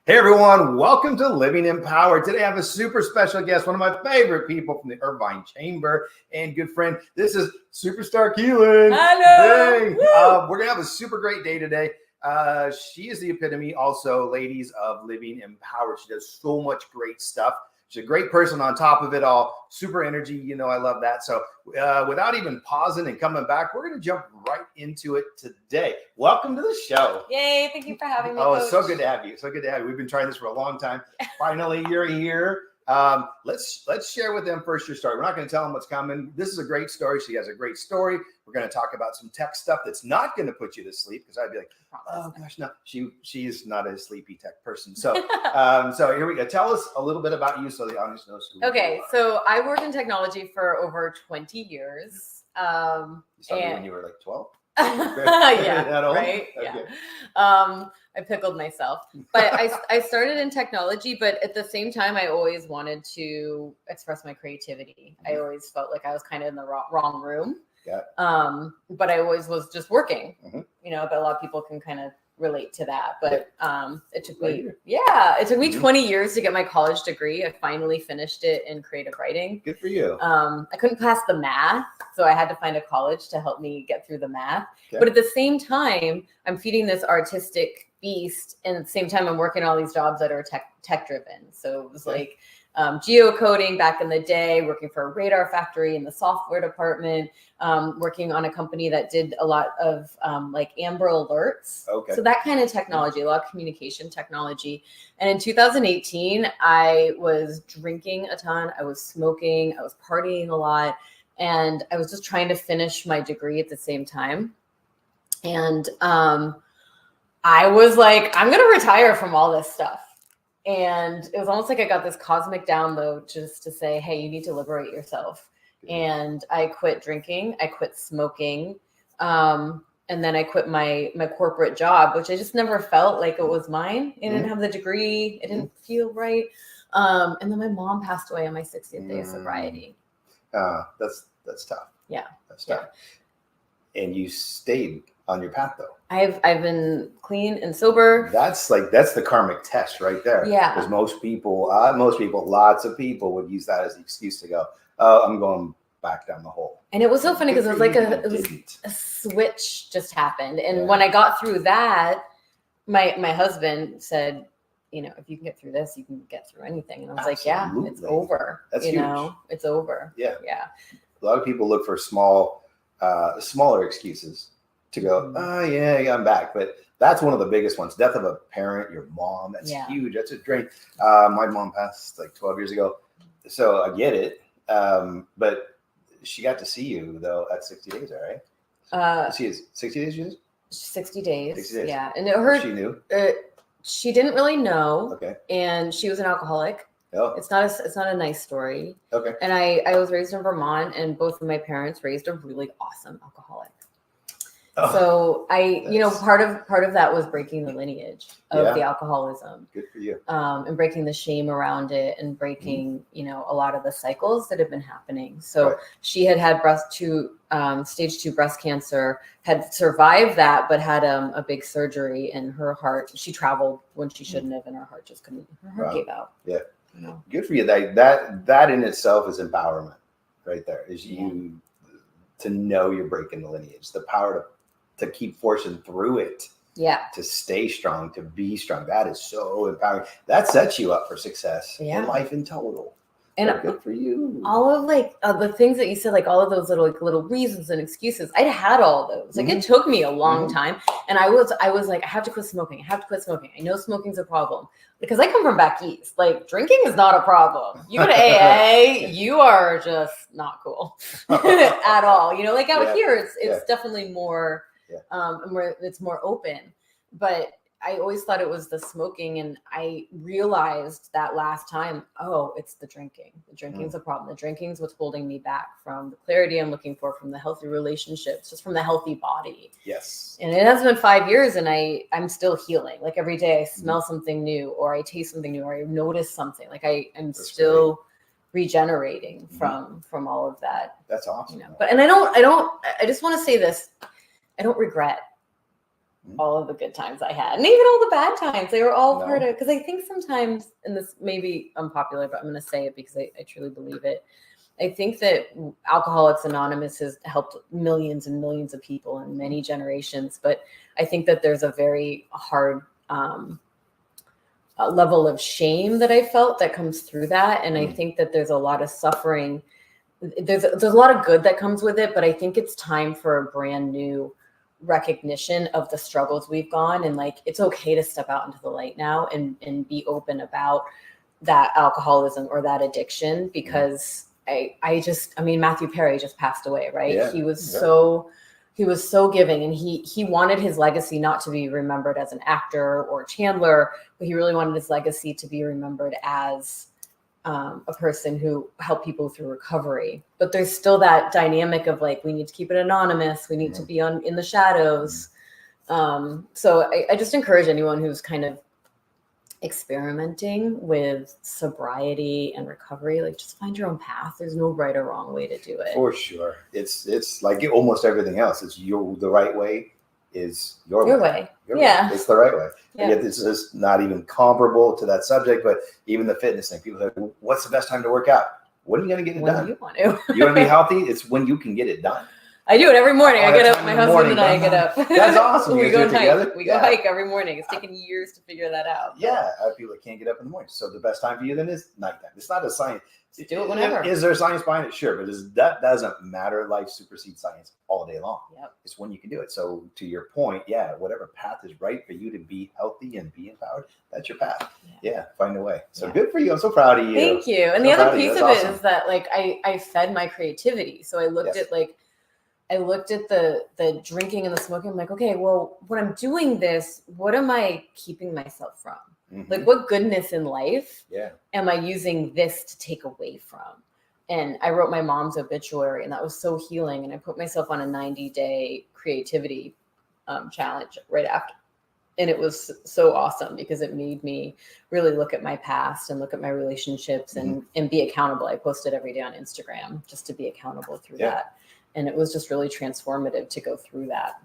Hey everyone, welcome to Living Empowered. Today I have a super special guest, one of my favorite people from the Irvine Chamber and good friend. This is Superstar Keelin. Hello. Hey, we're gonna have a super great day today. She is the epitome also, ladies, of Living Empowered. She does so much great stuff. She's a great person on top of it all. Super energy, you know, I love that. So without even pausing and coming back, we're going to jump right into it today. Welcome to the show. Yay, thank you for having me, Oh, Coach. it's so good to have you. So good to have you. We've been trying this for a long time. Finally, you're here. Let's share with them first your story. We're not going to tell them what's coming. This is a great story. She has a great story. We're going to talk about some tech stuff that's not going to put you to sleep, because I'd be like, oh gosh, no, she's not a sleepy tech person. So so here we go. Tell us a little bit about you so the audience knows who Okay, you are. so I worked in technology for over 20 years. You started when you were like 12? Yeah, That old? right? Okay. Yeah. I pickled myself. But I started in technology, but at the same time, I always wanted to express my creativity. I always felt like I was kind of in the wrong room. Yeah. But I always was just working, Mhm. you know, but a lot of people can kind of relate to that. But it took me, Mhm. 20 years to get my college degree. I finally finished it in creative writing. Good for you. I couldn't pass the math, so I had to find a college to help me get through the math. Okay. But at the same time, I'm feeding this artistic beast, and at the same time, I'm working all these jobs that are tech driven. So it was like geocoding back in the day, working for a radar factory in the software department, working on a company that did a lot of like Amber Alerts. Okay. So that kind of technology, a lot of communication technology. And in 2018, I was drinking a ton. I was smoking. I was partying a lot. And I was just trying to finish my degree at the same time. And I was like, I'm going to retire from all this stuff. And it was almost like I got this cosmic download just to say, hey, you need to liberate yourself. And I quit drinking. I quit smoking. And then I quit my corporate job, which I just never felt like it was mine. I didn't have the degree. It didn't feel right. And then my mom passed away on my 60th day of sobriety. That's tough. Yeah. That's tough. And you stayed on your path though. I've been clean and sober. That's the karmic test right there. Yeah. Because lots of people would use that as the excuse to go, oh, I'm going back down the hole. And it was so funny because it was like it was didn't. a switch just happened. And Yeah. when I got through that, my husband said, you know, if you can get through this, you can get through anything. And I was like, yeah, it's over. That's you huge. know, it's over. Yeah. Yeah. A lot of people look for smaller excuses to go, oh yeah, I'm back. But that's one of the biggest ones. Death of a parent, your mom, that's huge. That's a drain. My mom passed like 12 years ago. So I get it. But she got to see you though at 60 days, all right? She is 60 days, you said? 60 days. 60 days. Yeah. And she knew. She didn't really know. Okay. And she was an alcoholic. Oh. It's not a nice story. Okay. And I was raised in Vermont, and both of my parents raised a really awesome alcoholic. Oh, so part of that was breaking the lineage of the alcoholism. Good for you. And breaking the shame around it, and breaking, a lot of the cycles that have been happening. So she had stage 2 breast cancer, had survived that, but had a big surgery in her heart. She traveled when she shouldn't have, and her heart just couldn't. Her heart gave out. Yeah. Good for you. That in itself is empowerment right there. Is you to know you're breaking the lineage, the power to keep forcing through it. Yeah. To stay strong, to be strong. That is so empowering. That sets you up for success in life in total. And good for you. All of the things that you said, like all of those little reasons and excuses, I'd had all those. Like it took me a long time. And I was like, I have to quit smoking. I know smoking's a problem because I come from back east. Like drinking is not a problem. You go to AA, you are just not cool at all. Like out here, it's definitely more, it's more open. But I always thought it was the smoking, and I realized that last time, it's the drinking. The drinking's a problem. The drinking's what's holding me back from the clarity I'm looking for, from the healthy relationships, just from the healthy body. Yes. And it has been 5 years, and I'm still healing. Like every day I smell something new, or I taste something new, or I notice something. Like I'm still regenerating from all of that. That's awesome. But I just want to say this. I don't regret. all of the good times I had, and even all the bad times. They were all No. part of it. Because I think sometimes, and this may be unpopular, but I'm going to say it because I truly believe it. I think that Alcoholics Anonymous has helped millions and millions of people in many generations, but I think that there's a very hard level of shame that I felt that comes through that, and I think that there's a lot of suffering. There's a lot of good that comes with it, but I think it's time for a brand new recognition of the struggles we've gone, and like it's okay to step out into the light now and be open about that alcoholism or that addiction, because I mean, Matthew Perry just passed away, right? Yeah, He was so giving, and he wanted his legacy not to be remembered as an actor or Chandler, but he really wanted his legacy to be remembered as a person who helped people through recovery. But there's still that dynamic of like, we need to keep it anonymous. We need to be in the shadows. So I just encourage anyone who's kind of experimenting with sobriety and recovery, like just find your own path. There's no right or wrong way to do it. For sure. It's like almost everything else. It's the right way is your way. Your Yeah. way. It's the right way. Yeah. And yet this is not even comparable to that subject, but even the fitness thing. People say, what's the best time to work out? When are you going to get it When done? do you want to? You want to be healthy? It's when you can get it done. I do it every morning. Oh, I get that's up. in My the husband morning. and I get up. That's awesome. You We guys go do it hike. together? We Yeah. go hike every morning. It's taken years to figure that out. Yeah, I have people that can't get up in the morning. So the best time for you then is nighttime. It's not a science. Do it whenever. Is there science behind it? Sure, but that doesn't matter. Life supersedes science all day long. Yep. It's when you can do it. So to your point, yeah, whatever path is right for you to be healthy and be empowered, that's your path. Yeah, find a way. So good for you. I'm so proud of you. Thank you. And So the proud other of you. piece That's of it awesome. is that like I fed my creativity. So I looked at the drinking and the smoking. I'm like, okay, well, when I'm doing this, what am I keeping myself from? Like, what goodness in life am I using this to take away from? And I wrote my mom's obituary, and that was so healing. And I put myself on a 90-day creativity challenge right after. And it was so awesome because it made me really look at my past and look at my relationships and be accountable. I posted every day on Instagram just to be accountable through that. And it was just really transformative to go through that.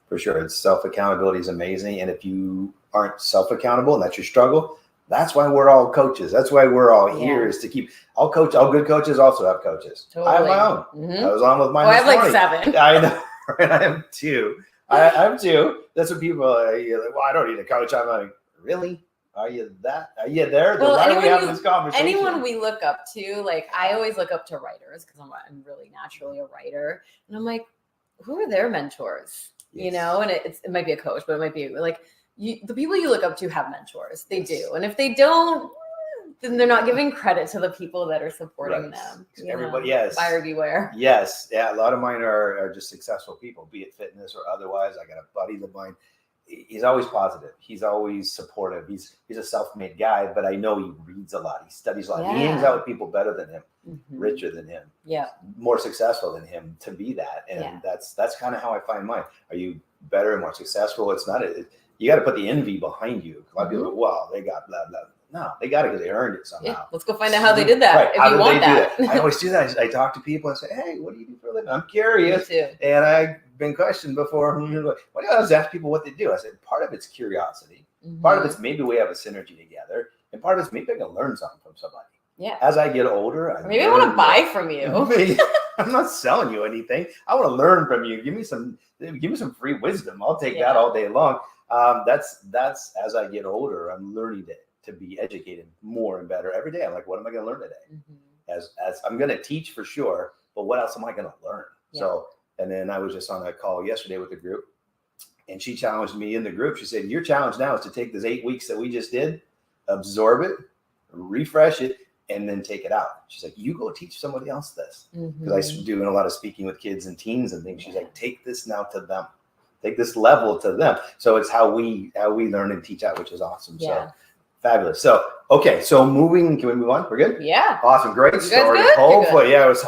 For sure. It's self-accountability is amazing. And if you aren't self-accountable and that's your struggle, that's why we're all coaches. That's why we're all here is to keep all good coaches also have coaches. Totally. I have my own. I was on with mine. I have like 7. I know. Right? I have 2. I have 2. That's what people are like, well, I don't need a coach. I'm like, really? Are you that? Are you there? Well, why are we having this conversation? Anyone we look up to, like I always look up to writers because I'm really naturally a writer. And I'm like, who are their mentors? You know, and it might be a coach, but it might be like the people you look up to have mentors. They do. And if they don't, then they're not giving credit to the people that are supporting them. Everybody, buyer beware. Yes. Yeah. A lot of mine are just successful people, be it fitness or otherwise. I got a buddy of mine. He's always positive. He's always supportive. He's a self-made guy, but I know he reads a lot. He studies a lot. He hangs out with people better than him, richer than him, more successful than him to be that. And that's kind of how I find mine. Are you better and more successful? It's not you got to put the envy behind you. A lot of people go, well, they got blah, blah. No, they got it because they earned it somehow. Yeah, let's go find out how they did that. Right. If how you did want they that. do that? I always do that. I talk to people and say, hey, what do you do for a living? I'm curious. Me too. And I've been questioned before. What do I always ask people what they do? I said, part of it's curiosity. Part of it's maybe we have a synergy together. And part of it's maybe I can learn something from somebody. Yeah. As I get older, maybe I want to buy from you. I'm not selling you anything. I want to learn from you. Give me some free wisdom. I'll take that all day long. That's as I get older, I'm learning to be educated more and better every day. I'm like, what am I going to learn today? As I'm going to teach for sure, but what else am I going to learn? So, and then I was just on a call yesterday with the group, and she challenged me in the group. She said, your challenge now is to take this 8 weeks that we just did, absorb it, refresh it, and then take it out. She's like, you go teach somebody else this. Because I'm doing a lot of speaking with kids and teens and things. She's like, take this now to them. Take this level to them. So it's how we learn and teach out, which is awesome. So fabulous. So, okay. So can we move on? We're good? Yeah. Awesome. Great story. Good? Hopefully. Yeah. It was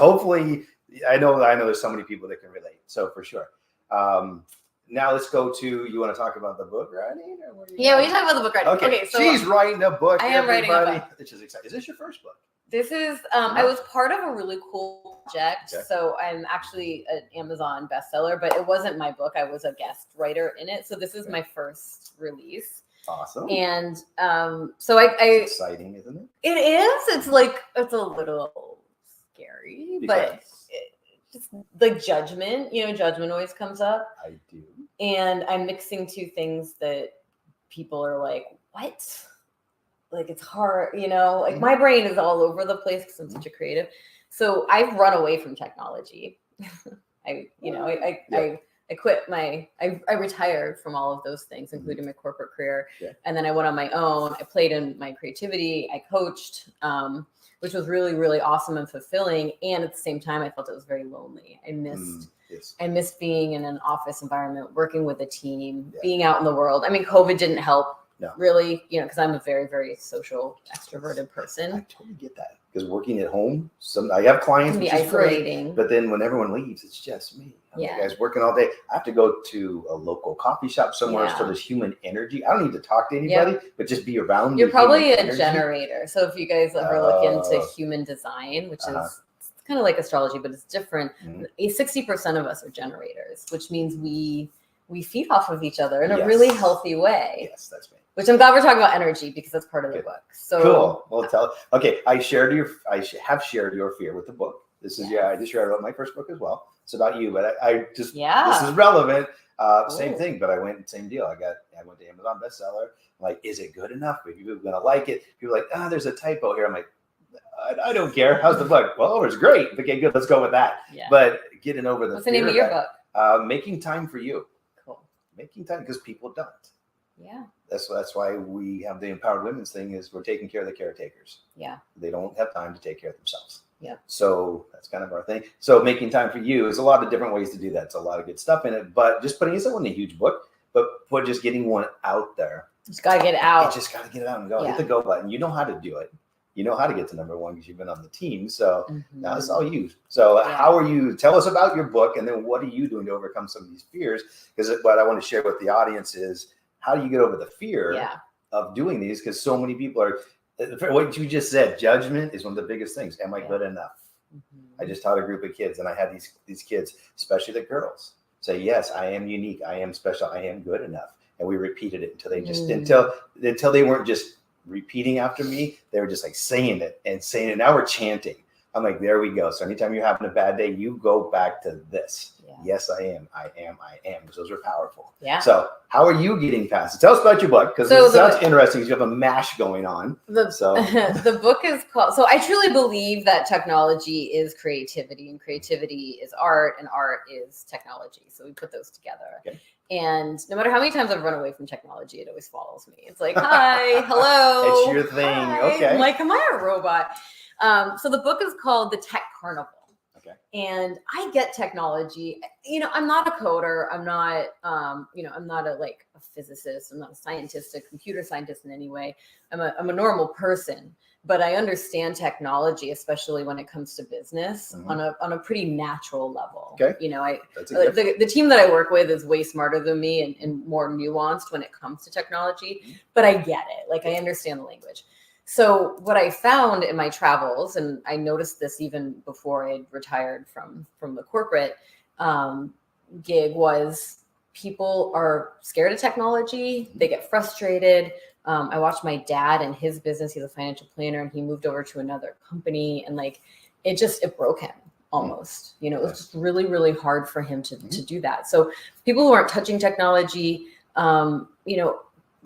I know there's so many people that can relate. So for sure. Now let's go to, you want to talk about the book writing? We talk about the book writing. Okay. So she's writing a book. I am writing a book. Which is exciting. Is this your first book? This is, I was part of a really cool project. Okay. So I'm actually an Amazon bestseller, but it wasn't my book. I was a guest writer in it. So this is my first release. Awesome. And so I it's exciting, isn't it? It is. It's like, it's a little scary, but just like judgment, judgment always comes up. I do. And I'm mixing two things that people are like, what? Like, it's hard, like my brain is all over the place because I'm such a creative. So I've run away from technology. I quit I retired from all of those things, including my corporate career. Yeah. And then I went on my own. I played in my creativity. I coached, which was really, really awesome and fulfilling. And at the same time, I felt it was very lonely. I missed being in an office environment, working with a team, being out in the world. I mean, COVID didn't help. No. Really, because I'm a very, very social, extroverted person. I totally get that. Because working at home, I have clients, which is isolating. Great, but then when everyone leaves, it's just me. You guys working all day. I have to go to a local coffee shop somewhere so there's human energy. I don't need to talk to anybody, but just be around. You're probably a generator. So if you guys ever look into human design, which is kind of like astrology, but it's different. 60% of us are generators, which means we feed off of each other in a really healthy way. Yes, that's me. Which I'm glad we're talking about energy because that's part of the book. So cool. Well, I have shared your fear with the book. This is I just wrote my first book as well. It's about you, but I just this is relevant. Same thing, but same deal. I went to Amazon bestseller. I'm like, is it good enough? Are people gonna like it? People are like, there's a typo here. I'm like, I don't care. How's the book? Well, it's great. Okay, good. Let's go with that. Yeah. But getting over the What's the name of your book? Making Time for You. Cool. Making time because people don't. Yeah. That's why we have the empowered women's thing is we're taking care of the caretakers. Yeah. They don't have time to take care of themselves. Yeah. So that's kind of our thing. So making time for you is a lot of different ways to do that. It's a lot of good stuff in it, but just putting it in a huge book, but just getting one out there. Just got to get it out. You just got to get it out and go. Hit the go button. You know how to do it. You know how to get to number one because you've been on the team. So now it's all you. So how are you? Tell us about your book and then what are you doing to overcome some of these fears? Because what I want to share with the audience is how do you get over the fear of doing these? Because so many people are, what you just said, judgment is one of the biggest things. Am I good enough? I just taught a group of kids and I had these kids, especially the girls, say, yes, I am unique. I am special. I am good enough. And we repeated it until they just, until they weren't just repeating after me. They were just like saying it. Now we're chanting. I'm like, there we go. So anytime you're having a bad day, you go back to this. Yeah. Yes, I am. I am. Because those are powerful. Yeah. So how are you getting past it? Tell us about your book because it sounds interesting. You have a mash going on. The book is called. So I truly believe that technology is creativity, and creativity is art, and art is technology. So we put those together. Okay. And no matter how many times I've run away from technology, it always follows me. It's like, hi, hello. It's your thing. Hi. Okay. I'm like, am I a robot? So the book is called The Tech Carnival. Okay. And I get technology. I'm not a coder. I'm not, I'm not a physicist. I'm not a scientist, a computer scientist in any way. I'm a normal person, but I understand technology, especially when it comes to business on a pretty natural level. Okay. The team that I work with is way smarter than me and more nuanced when it comes to technology, but I get it. I understand the language. So what I found in my travels, and I noticed this even before I had retired from the corporate gig, was people are scared of technology. They get frustrated. I watched my dad and his business. He's a financial planner, and he moved over to another company, and it broke him almost. It was just really, really hard for him to do that. So people who aren't touching technology,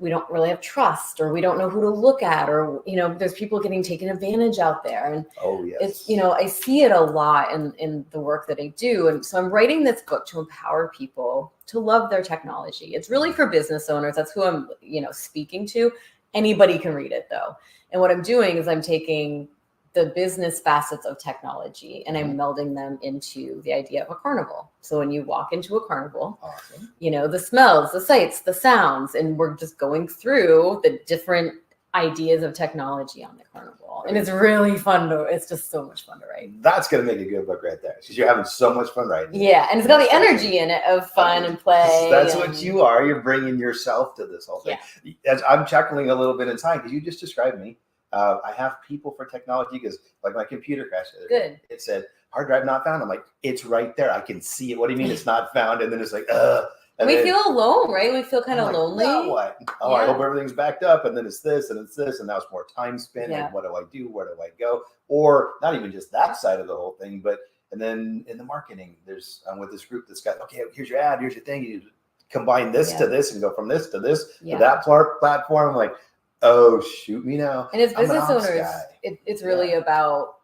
we don't really have trust, or we don't know who to look at, or, there's people getting taken advantage out there. And it's, I see it a lot in the work that I do. And so I'm writing this book to empower people to love their technology. It's really for business owners. That's who I'm, speaking to. Anybody can read it though. And what I'm doing is I'm taking the business facets of technology and I'm melding them into the idea of a carnival. So when you walk into a carnival, the smells, the sights, the sounds, and we're just going through the different ideas of technology on the carnival. And it's really fun it's just so much fun to write. That's going to make a good book right there because you're having so much fun writing. Yeah. And it's got the energy in it of fun and play. That's what you are. You're bringing yourself to this whole thing. Yeah. As I'm chuckling a little bit inside because you just described me. I have people for technology because like my computer crashed. Good. It said hard drive not found. I'm like, it's right there. I can see it. What do you mean it's not found? And then it's like, and we then, feel alone, right? We feel kind of like, lonely. now what? Oh, I hope everything's backed up. And then it's this and it's this. And now it's more time spent. Yeah. Like, what do I do? Where do I go? Or not even just that side of the whole thing, but and then in the marketing, there's with this group that's got, okay, here's your ad, here's your thing. You combine this to this and go from this to this to that platform. I'm like, oh, shoot me now. And as business owners, it's really about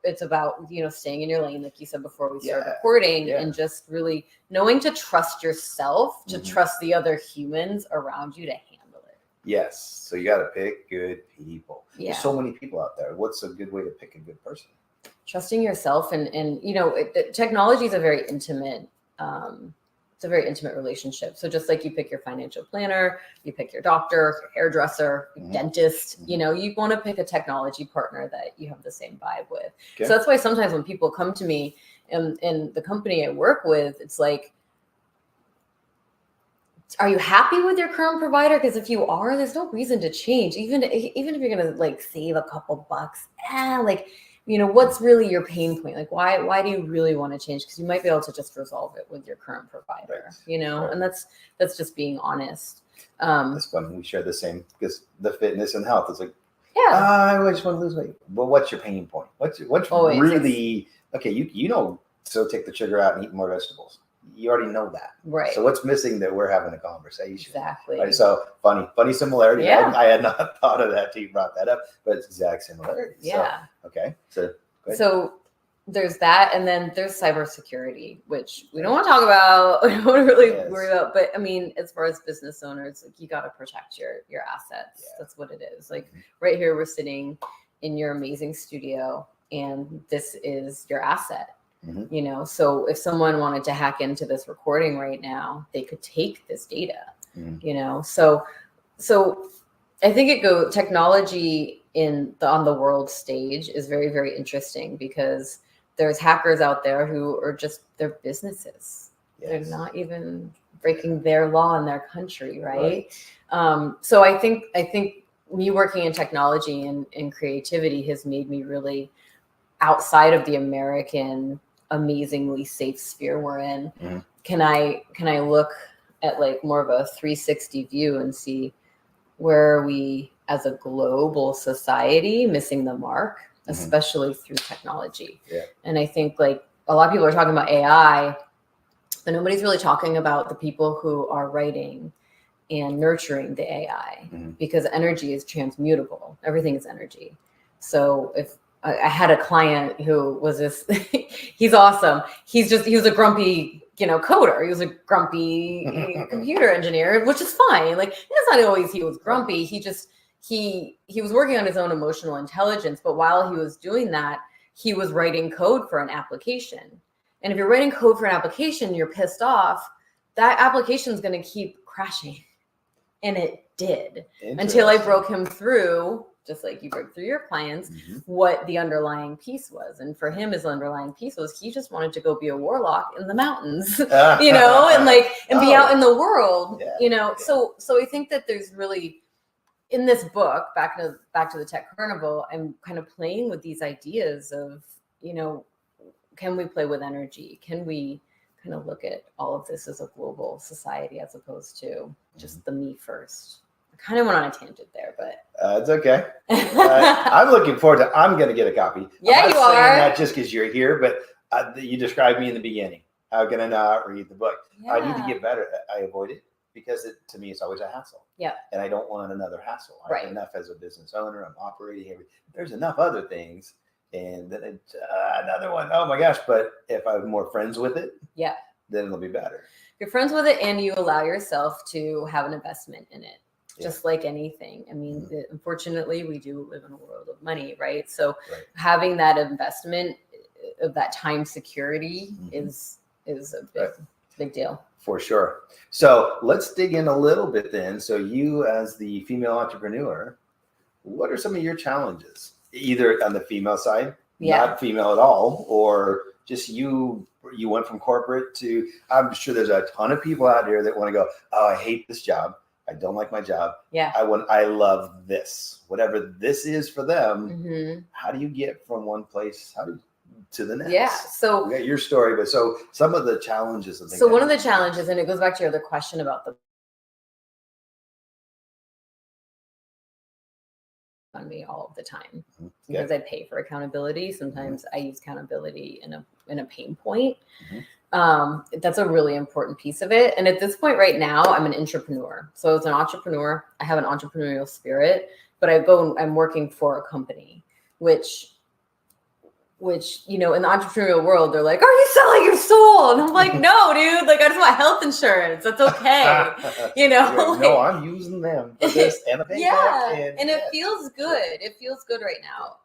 staying in your lane, like you said before we started recording, and just really knowing to trust yourself, to trust the other humans around you to handle it. Yes. So you got to pick good people. Yeah. There's so many people out there. What's a good way to pick a good person? Trusting yourself, and technology is a very intimate. It's a very intimate relationship. So just like you pick your financial planner, you pick your doctor, your hairdresser, your dentist, you want to pick a technology partner that you have the same vibe with. Okay. So that's why sometimes when people come to me in the company I work with, it's like, are you happy with your current provider? Because if you are, there's no reason to change. Even if you're going to like save a couple bucks, what's really your pain point? Like, why do you really want to change? Because you might be able to just resolve it with your current provider, and that's just being honest. That's fun. We share the same, because the fitness and health is like, I just want to lose weight. Well, what's your pain point? What's really, okay, so take the sugar out and eat more vegetables. You already know that. Right. So what's missing that we're having a conversation? Exactly. Right? So funny similarity. Yeah. I had not thought of that till you brought that up, but it's exact similarity. Yeah. So, okay. So there's that. And then there's cybersecurity, which we don't want to talk about. We don't want to really worry about. But I mean, as far as business owners, like, you got to protect your assets. Yeah. That's what it is. Like right here, we're sitting in your amazing studio, and this is your asset. So if someone wanted to hack into this recording right now, they could take this data, so I think technology on the world stage is very, very interesting, because there's hackers out there who are just, their businesses. Yes. They're not even breaking their law in their country. Right. So I think me working in technology and creativity has made me really outside of the American amazingly safe sphere we're in. Can I look at like more of a 360 view and see where are we as a global society missing the mark, especially through technology. And I think like a lot of people are talking about AI, but nobody's really talking about the people who are writing and nurturing the AI, because energy is transmutable. Everything is energy. So if I had a client who was this, he's awesome. He was a grumpy, coder. He was a grumpy computer engineer, which is fine. Like, it's not always he was grumpy. He just, he was working on his own emotional intelligence. But while he was doing that, he was writing code for an application. And if you're writing code for an application, you're pissed off, that application is going to keep crashing. And it did, until I broke him through, just like you break through your clients, what the underlying piece was. And for him, his underlying piece was he just wanted to go be a warlock in the mountains, and be out in the world, So I think that there's really, in this book, back to the Tech Carnival, I'm kind of playing with these ideas of, can we play with energy? Can we kind of look at all of this as a global society as opposed to just the me first? I kind of went on a tangent there, but it's okay. I'm looking forward to. I'm going to get a copy. Yeah, I'm not you are. Not just because you're here, but you described me in the beginning. How can I not read the book? Yeah. I need to get better. I avoid it because to me, it's always a hassle. Yeah. And I don't want another hassle. I have enough as a business owner. I'm operating everything. There's enough other things, and then another one. Oh my gosh! But if I have more friends with it, then it'll be better. You're friends with it, and you allow yourself to have an investment in it. Just like anything. I mean, unfortunately, we do live in a world of money, right? So having that investment of that time security is a big deal. For sure. So let's dig in a little bit then. So you, as the female entrepreneur, what are some of your challenges? Either on the female side, not female at all, or just you went from corporate to, I'm sure there's a ton of people out there that want to go, oh, I hate this job. I don't like my job. Yeah. I love this. Whatever this is for them, Mm-hmm. how do you get from one place to the next? Yeah. So we got your story, but so some of the challenges. So one of the challenges, and it goes back to your other question about the on me all of the time, because I pay for accountability. Sometimes I use accountability in a pain point. That's a really important piece of it. And at this point right now, I'm an entrepreneur. So as an entrepreneur, I have an entrepreneurial spirit, but I'm working for a company, which, you know, in the entrepreneurial world, they're like, are you selling your soul? And I'm like, no, dude, like, I just want health insurance. That's okay. You know, like, no, I'm using them for this and a payback. Yeah. And it feels good. It feels good right now.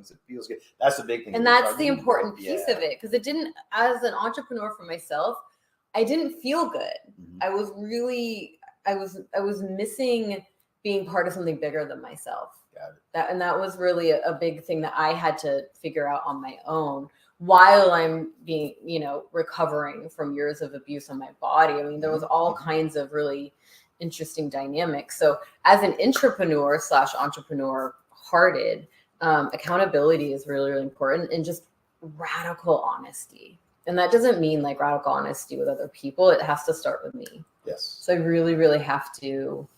It feels good. That's the big thing. And that's the important piece of it. Because it didn't, as an entrepreneur for myself, I didn't feel good. I was really, I was missing being part of something bigger than myself. That was really a big thing that I had to figure out on my own while I'm being, you know, recovering from years of abuse on my body. I mean, there was all kinds of really interesting dynamics. So as an entrepreneur / entrepreneur hearted, accountability is really, really important, and just radical honesty. And that doesn't mean like radical honesty with other people. It has to start with me. Yes. So I really, really have to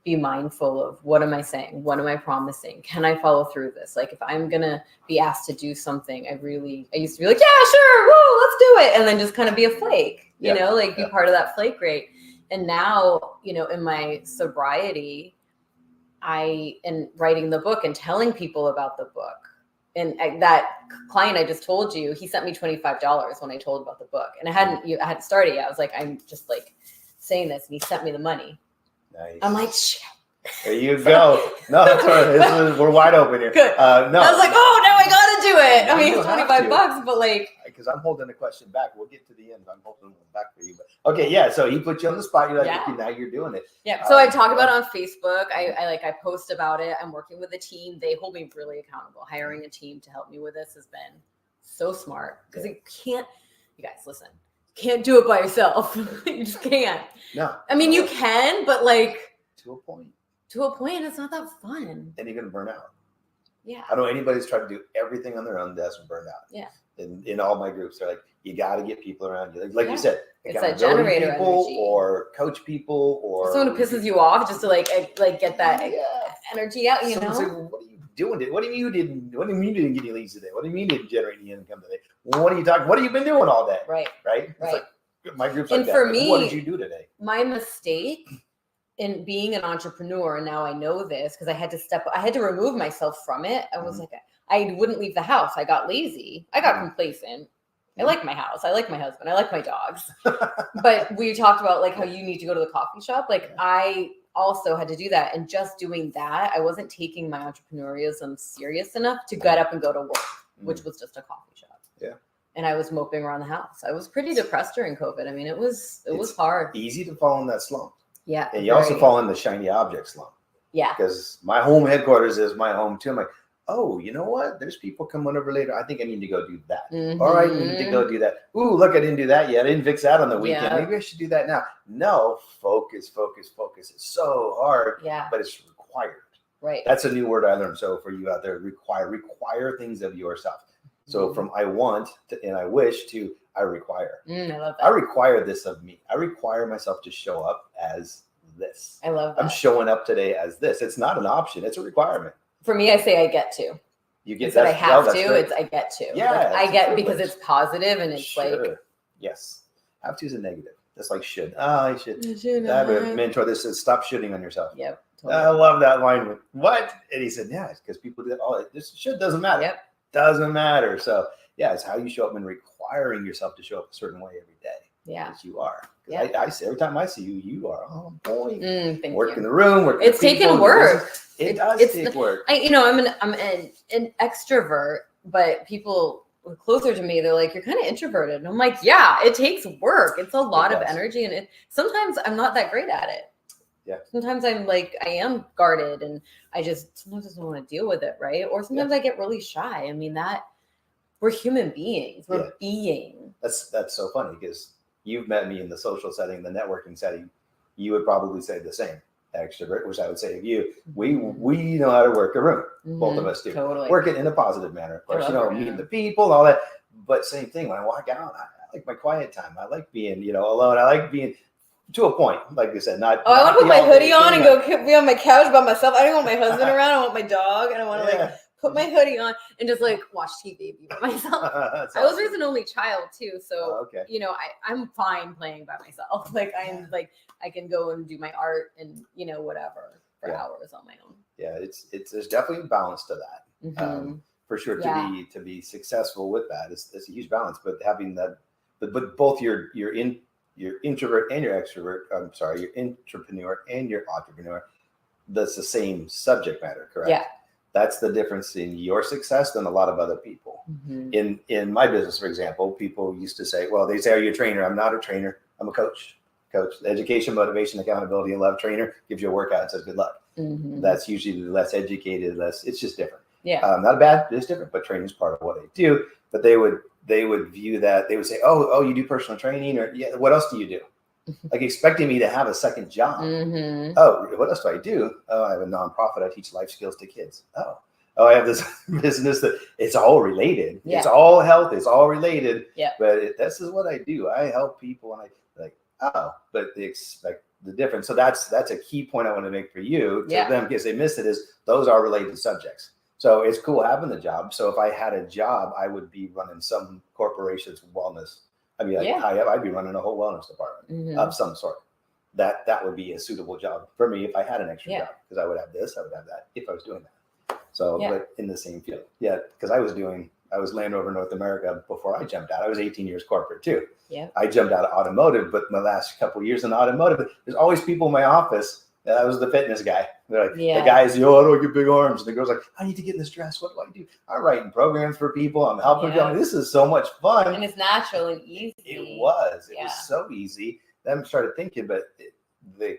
be mindful of, what am I saying? What am I promising? Can I follow through this? Like, if I'm going to be asked to do something, I used to be like, yeah, sure. Whoa, let's do it. And then just kind of be a flake, you know, like be part of that flake rate. And now, you know, in my sobriety, and writing the book and telling people about the book. And that client I just told you, he sent me $25 when I told about the book. And I hadn't started yet. I was like, I'm just like saying this. And he sent me the money. Nice. I'm like, shit. There you go. No, that's all right. We're wide open here. Good. No. I was like, oh, now I got to do it. I mean, it's $25, but like. Because I'm holding the question back. We'll get to the end. I'm holding it back for you. But okay, yeah. So he put you on the spot. You're like, okay, now you're doing it. Yeah. So I talk about it on Facebook. I post about it. I'm working with a team. They hold me really accountable. Hiring a team to help me with this has been so smart, because you guys, listen. Can't do it by yourself. You just can't. No. I mean, you can, but like to a point. To a point, it's not that fun. And you're gonna burn out. Yeah. I know anybody's tried to do everything on their own, that's burned out. Yeah. In all my groups, they're like, you got to get people around you. Like you said, it's that generator people energy, or coach people, or someone who pisses you off, just to like get that energy out. You know. Say, well, what are you doing? What do you didn't? What do you mean you didn't get any leads today? What do you mean you didn't generate any income today? What are you talking? What have you been doing all day? Right. It's like my group's and like that. For me, what did you do today? My mistake in being an entrepreneur, and now I know this because I had to remove myself from it. I was like, I wouldn't leave the house. I got lazy. I got complacent. I like my house. I like my husband. I like my dogs. But we talked about like how you need to go to the coffee shop. Like I also had to do that. And just doing that, I wasn't taking my entrepreneurialism serious enough to get up and go to work, which was just a coffee shop. Yeah. And I was moping around the house. I was pretty depressed during COVID. I mean, it was hard. Easy to fall in that slump. Yeah. And you also fall in the shiny object slump. Yeah. Because my home headquarters is my home too. I'm like, oh, you know what? There's people coming over later. I think I need to go do that. All right, we need to go do that. Ooh, look, I didn't do that yet. I didn't fix that on the weekend. Yeah. Maybe I should do that now. No, focus. It's so hard, but it's required. Right. That's a new word I learned. So for you out there, require things of yourself. So from I want to, and I wish to I require. I love that. I require this of me. I require myself to show up as this. I love that. I'm showing up today as this. It's not an option. It's a requirement. For me, I say I get to. You get that. I have to. It's I get to. Yeah, like, I get because it's positive and it's like. Yes, have to is a negative. That's like should. I should. I have a I mentor that says stop shitting on yourself. Yep. Totally. I love that line. What? And he said, yeah, it's because people do all this shit doesn't matter. Yep. Doesn't matter. So yeah, it's how you show up and requiring yourself to show up a certain way every day. Yeah. As you are. Yeah. I say every time I see you, you are on point. Work in the room. Work. It's taking work. It does take work. I'm an extrovert, but people closer to me, they're like, you're kind of introverted. And I'm like, yeah, it takes work. It's a lot of energy. And sometimes I'm not that great at it. Yeah. Sometimes I am guarded and I sometimes just don't want to deal with it. Right. Or sometimes I get really shy. I mean, we're human beings. We're being. That's so funny because you've met me in the social setting, the networking setting. you would probably say the same. Extrovert, which I would say of you, we know how to work a room. Both of us do. Totally. Work it in a positive manner, of course. Meeting the people, all that. But same thing. When I walk out, I like my quiet time. I like being, alone. I like being to a point, like I said. Not. I want to put my hoodie on and go be on my couch by myself. I don't want my husband around. I want my dog, and I want to put my hoodie on and just watch TV by myself. I was raised an only child too, so I'm fine playing by myself. I can go and do my art and whatever for hours on my own. Yeah, it's there's definitely a balance to that. For sure, to be successful with that, it's a huge balance. But having that, but both your introvert and your extrovert. I'm sorry, your entrepreneur and your entrepreneur. That's the same subject matter, correct? Yeah. That's the difference in your success than a lot of other people. In my business, for example, people used to say, well, they say, are you a trainer? I'm not a trainer. I'm a coach. Education, motivation, accountability, and love trainer gives you a workout and says good luck. That's usually less educated, it's just different. Yeah. Not bad, it's different, but training is part of what I do. But they would view that, they would say, oh, you do personal training, or what else do you do? Like expecting me to have a second job. Oh, what else do I do? Oh, I have a nonprofit. I teach life skills to kids. Oh, I have this business that it's all related. It's all health. It's all related. Yeah. But this is what I do. I help people, and but they expect the difference. So that's a key point I want to make for you to them, because they miss it, is those are related subjects. So it's cool having the job. So if I had a job, I would be running some corporation's wellness. I'd be running a whole wellness department of some sort. That would be a suitable job for me if I had an extra job, because I would have this, I would have that if I was doing that. So, but in the same field, because I was Land Rover North America before I jumped out. I was 18 years corporate too. Yeah, I jumped out of automotive, but my last couple of years in automotive, there's always people in my office. I was the fitness guy. They're like, the guys, I don't get big arms. And the girl's like, I need to get in this dress. What do I do? I'm writing programs for people. I'm helping them. This is so much fun. And it's natural and easy. It was so easy. Then I started thinking, but the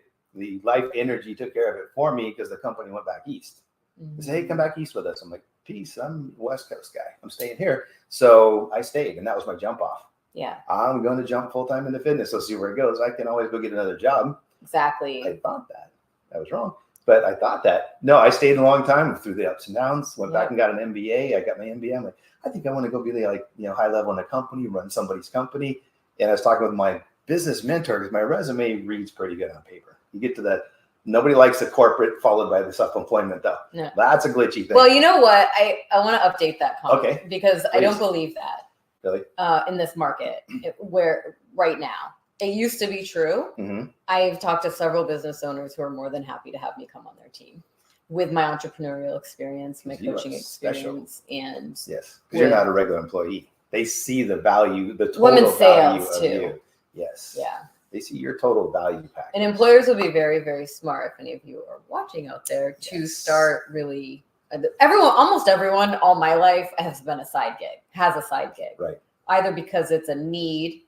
life energy took care of it for me, because the company went back east. They said, hey, come back east with us. I'm like, peace. I'm a West Coast guy. I'm staying here. So I stayed, and that was my jump off. Yeah. I'm going to jump full time into fitness. Let's see where it goes. I can always go get another job. Exactly. I thought that. I was wrong. But I thought that. No, I stayed a long time through the ups and downs, went back and got an MBA. I got my MBA. I'm like, I think I want to go be high level in a company, run somebody's company. And I was talking with my business mentor, because my resume reads pretty good on paper. You get to that. Nobody likes the corporate followed by the self-employment, though. No. That's a glitchy thing. Well, you know what? I want to update that comment. Okay. Because I don't believe that. Really? In this market, where right now. It used to be true. I've talked to several business owners who are more than happy to have me come on their team with my entrepreneurial experience, my coaching experience, and because you're not a regular employee. They see the value, the total value of you. Yes. Yeah. They see your total value package. And employers will be very, very smart, if any of you are watching out there, to start really. Almost everyone, all my life has a side gig. Right. Either because it's a need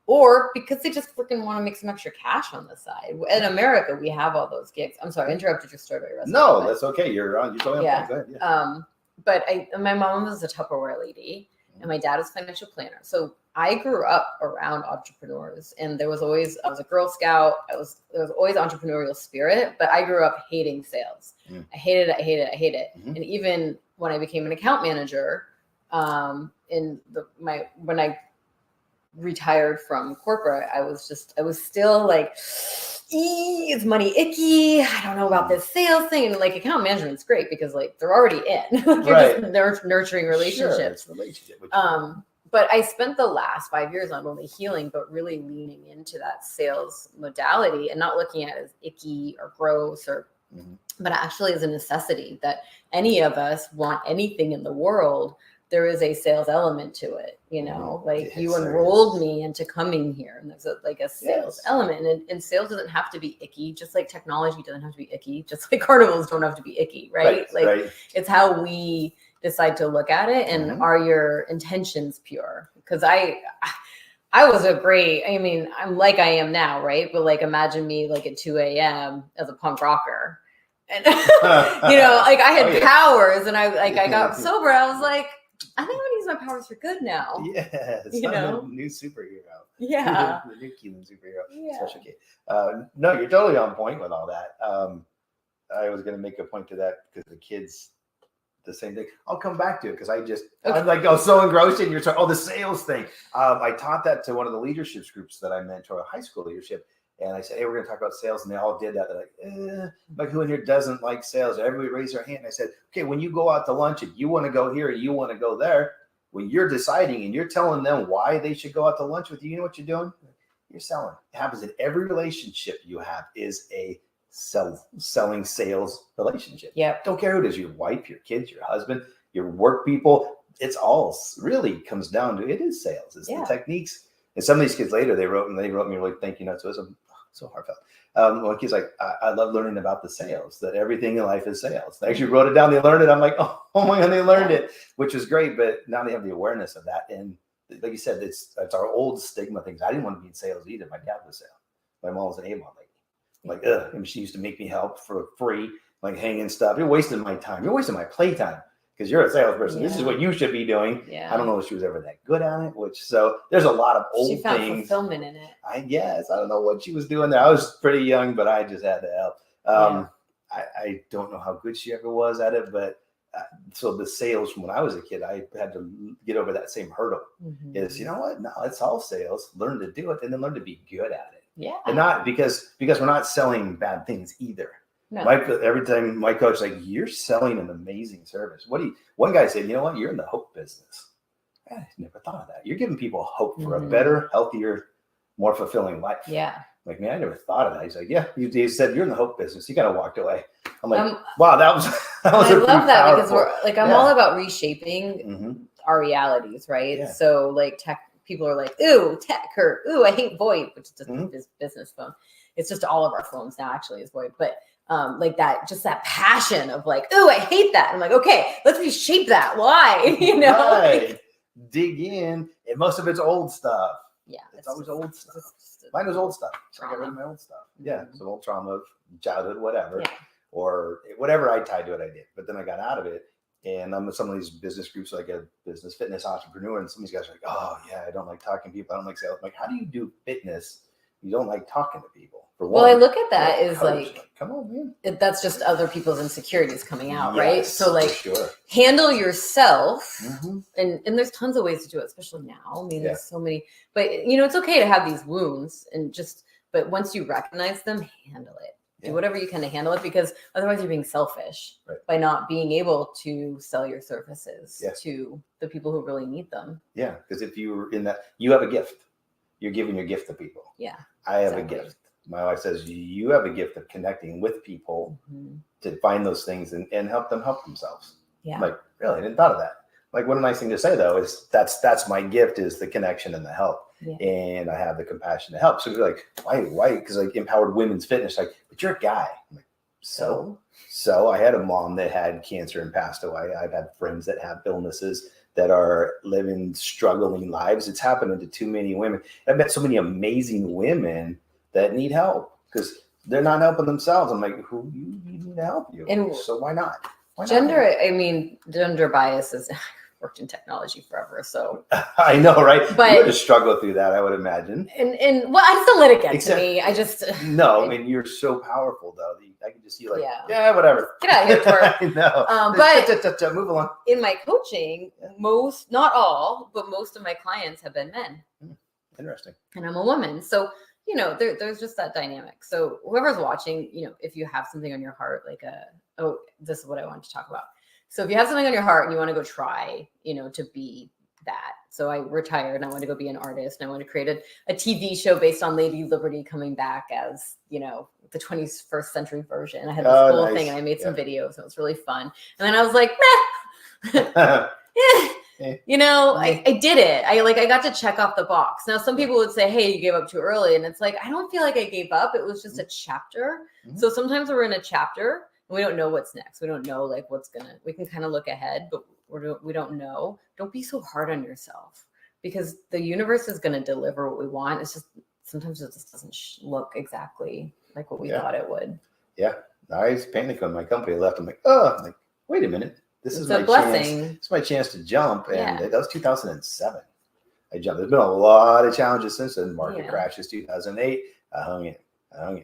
or because they just freaking want to make some extra cash on the side. In America, we have all those gigs. I'm sorry, I interrupted your story. No, that's okay. You're on. You're going on. Go ahead. Yeah. But my mom was a Tupperware lady, and my dad was a financial planner. So I grew up around entrepreneurs, and I was a Girl Scout. There was always entrepreneurial spirit, but I grew up hating sales. I hated it. And even when I became an account manager, when I retired from corporate, I was still like, is money icky? I don't know about this sales thing. And account management's great because they're already in. You're just nurturing relationships. But I spent the last 5 years not only healing, but really leaning into that sales modality and not looking at it as icky or gross but actually as a necessity that any of us want anything in the world. There is a sales element to it, you enrolled me into coming here, and there's a sales element, and sales doesn't have to be icky, just like technology doesn't have to be icky, just like carnivals don't have to be icky, right? It's how we decide to look at it, and are your intentions pure? Because I was I'm like I am now, right? But imagine me at 2 a.m. as a punk rocker. And I had powers, and I got sober. I was like I think I'm gonna use my powers for good now. Yes, You I'm know? the new superhero. Yeah. The new Keelin superhero. Yeah. Special K. No, you're totally on point with all that. I was going to make a point to that because the kids, the same thing. I'll come back to it because I'm like, I was so engrossed in your the sales thing. I taught that to one of the leadership groups that I mentor, high school leadership. And I said, hey, we're going to talk about sales. And they all did that. They're like who in here doesn't like sales? Everybody raised their hand. And I said, okay, when you go out to lunch and you want to go here and you want to go there, when you're deciding and you're telling them why they should go out to lunch with you, you know what you're doing? You're selling. It happens in every relationship you have is a selling sales relationship. Yep. Don't care who it is, your wife, your kids, your husband, your work people. It's all really comes down to it is sales. It's the techniques. And some of these kids later, they wrote me really thank you notes. It was so heartfelt. One kid's like, I love learning about the sales, that everything in life is sales. They actually wrote it down. They learned it. I'm like, oh my God, they learned it, which is great. But now they have the awareness of that. And like you said, it's our old stigma things. I didn't want to be in sales either. My dad was sales. My mom was an Avon lady. Like, and she used to make me help for free, like hanging stuff. You're wasting my time. You're wasting my playtime because you're a salesperson. This is what you should be doing. Yeah. I don't know if she was ever that good at it, so there's a lot of old things. She found fulfillment in it. I guess. I don't know what she was doing there. I was pretty young, but I just had to help. I don't know how good she ever was at it, but so the sales from when I was a kid, I had to get over that same hurdle. Is, you know what? No, it's all sales. Learn to do it and then learn to be good at it. Yeah. And not because we're not selling bad things either. No. Every time my coach like, you're selling an amazing service. One guy said, you know what? You're in the hope business. I never thought of that. You're giving people hope for a better, healthier, more fulfilling life. Yeah. Like, man, I never thought of that. He's like, yeah. He said, you're in the hope business. He kind of walked away. I'm like, wow, that was I love that powerful. because we're like, I'm all about reshaping our realities, right? Yeah. So like people are like, ooh, tech, or ooh, I hate VoIP, which is just this business phone. It's just all of our phones now actually is VoIP. But like that, just that passion of like, ooh, I hate that. I'm like, okay, let's reshape that. Why? You know? Right. Dig in. And most of it's old stuff. Yeah. It's always old stuff. Mine was old stuff. So I got rid of my old stuff. Yeah. Some old trauma of childhood, whatever. Yeah. Or whatever I tied to it, I did. But then I got out of it. And I'm in some of these business groups, like a business fitness entrepreneur. And some of these guys are like, oh, yeah, I don't like talking to people. I don't like sales. I'm like, how do you do fitness? You don't like talking to people. For one, well, I look at that as like, come on, man. That's just other people's insecurities coming out, right? So like, handle yourself. And there's tons of ways to do it, especially now. I mean, there's so many, but you know, it's okay to have these wounds but once you recognize them, handle it. Do whatever you can to handle it, because otherwise you're being selfish by not being able to sell your services to the people who really need them. Yeah, because if you're in that, you have a gift. You're giving your gift to people. Yeah, I have a gift. My wife says you have a gift of connecting with people to find those things and help them help themselves. Yeah, I'm like, really, I didn't thought of that. Like, what a nice thing to say though is that's my gift, is the connection and the help. Yeah. And I have the compassion to help. So you're like, why? Because like empowered women's fitness, like, but you're a guy. I'm like, so I had a mom that had cancer and passed away. I've had friends that have illnesses that are living struggling lives. It's happening to too many women. I've met so many amazing women that need help because they're not helping themselves. I'm like, who you need to help you? And so why not? Gender bias is worked in technology forever, so I know, right? But you would just struggle through that, I would imagine. And well, I just don't let it get to me. I just no. I mean, you're so powerful, though. I can just see like, yeah, whatever. Get out of here, Tor. I know. But move along. In my coaching, not all, but most of my clients have been men. Interesting. And I'm a woman, so you know, there's just that dynamic. So whoever's watching, you know, if you have something on your heart, like this is what I wanted to talk about. So if you have something on your heart and you want to go try, you know, to be that. So I retired and I wanted to go be an artist and I wanted to create a TV show based on Lady Liberty coming back as, you know, the 21st century version. I had this whole thing and I made some videos. So it was really fun. And then I was like, meh. You know, I did it. I got to check off the box. Now, some people would say, hey, you gave up too early. And it's like, I don't feel like I gave up. It was just a chapter. So sometimes we're in a chapter. We don't know what's next. We don't know like we can kind of look ahead, but we don't know. Don't be so hard on yourself because the universe is going to deliver what we want. It's just, sometimes it just doesn't look exactly like what we thought it would. Yeah. I was panicking when my company left. I'm like, wait a minute. this It's is a my blessing. chance. It's my chance to jump. And Yeah. that was 2007. I jumped. There's been a lot of challenges since then. Market crashes 2008. I hung it.